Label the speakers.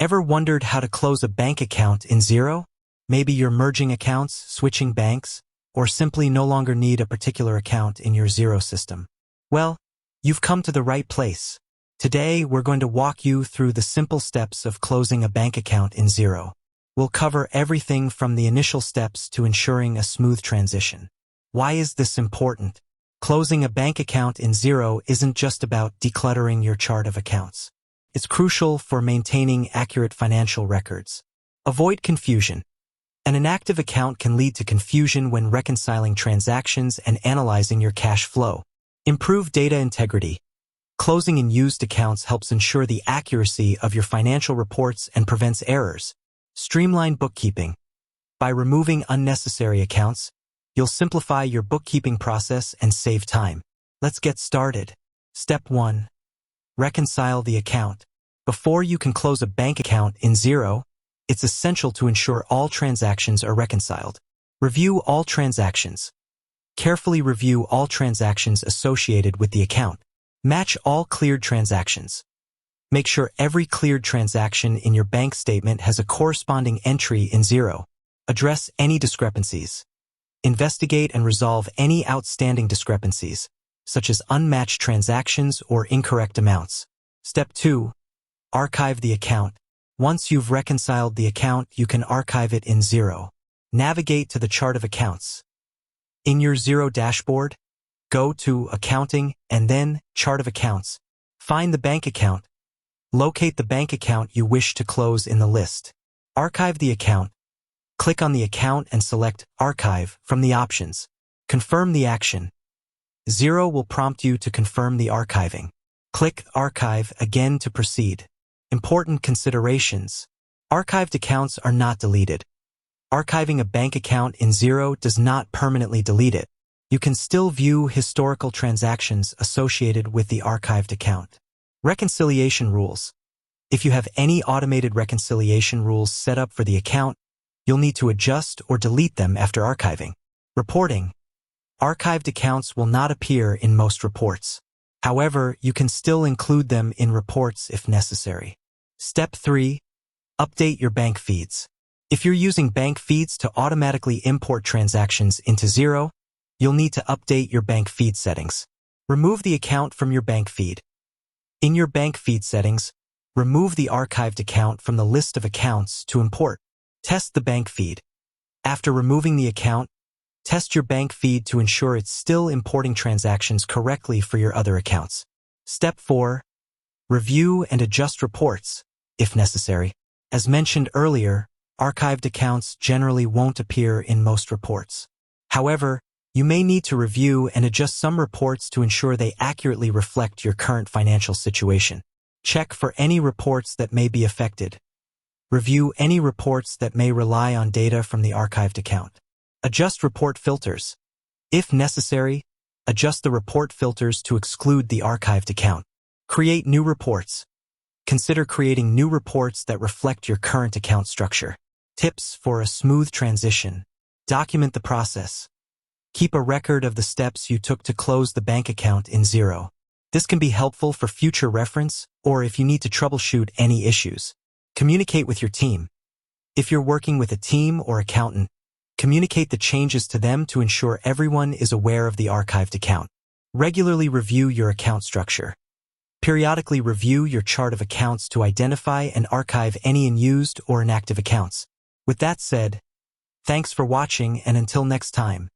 Speaker 1: Ever wondered how to close a bank account in Xero? Maybe you're merging accounts, switching banks, or simply no longer need a particular account in your Xero system. Well, you've come to the right place. Today, we're going to walk you through the simple steps of closing a bank account in Xero. We'll cover everything from the initial steps to ensuring a smooth transition. Why is this important? Closing a bank account in Xero isn't just about decluttering your chart of accounts. It's crucial for maintaining accurate financial records. Avoid confusion. An inactive account can lead to confusion when reconciling transactions and analyzing your cash flow. Improve data integrity. Closing in used accounts helps ensure the accuracy of your financial reports and prevents errors. Streamline bookkeeping. By removing unnecessary accounts, you'll simplify your bookkeeping process and save time. Let's get started. Step 1. Reconcile the account. Before you can close a bank account in Xero, it's essential to ensure all transactions are reconciled. Review all transactions. Carefully review all transactions associated with the account. Match all cleared transactions. Make sure every cleared transaction in your bank statement has a corresponding entry in Xero. Address any discrepancies. Investigate and resolve any outstanding discrepancies, such as unmatched transactions or incorrect amounts. Step 2. Archive the account. Once you've reconciled the account, you can archive it in Xero. Navigate to the chart of accounts. In your Xero dashboard, go to Accounting and then Chart of Accounts. Find the bank account. Locate the bank account you wish to close in the list. Archive the account. Click on the account and select Archive from the options. Confirm the action. Xero will prompt you to confirm the archiving. Click Archive again to proceed. Important considerations. Archived accounts are not deleted. Archiving a bank account in Xero does not permanently delete it. You can still view historical transactions associated with the archived account. Reconciliation rules. If you have any automated reconciliation rules set up for the account, you'll need to adjust or delete them after archiving. Reporting. Archived accounts will not appear in most reports. However, you can still include them in reports if necessary. Step 3. Update your bank feeds. If you're using bank feeds to automatically import transactions into Xero, you'll need to update your bank feed settings. Remove the account from your bank feed. In your bank feed settings, remove the archived account from the list of accounts to import. Test the bank feed. After removing the account, test your bank feed to ensure it's still importing transactions correctly for your other accounts. Step 4. Review and adjust reports, if necessary. As mentioned earlier, archived accounts generally won't appear in most reports. However, you may need to review and adjust some reports to ensure they accurately reflect your current financial situation. Check for any reports that may be affected. Review any reports that may rely on data from the archived account. Adjust report filters. If necessary, adjust the report filters to exclude the archived account. Create new reports. Consider creating new reports that reflect your current account structure. Tips for a smooth transition. Document the process. Keep a record of the steps you took to close the bank account in Xero. This can be helpful for future reference or if you need to troubleshoot any issues. Communicate with your team. If you're working with a team or accountant, communicate the changes to them to ensure everyone is aware of the archived account. Regularly review your account structure. Periodically review your chart of accounts to identify and archive any unused or inactive accounts. With that said, thanks for watching and until next time.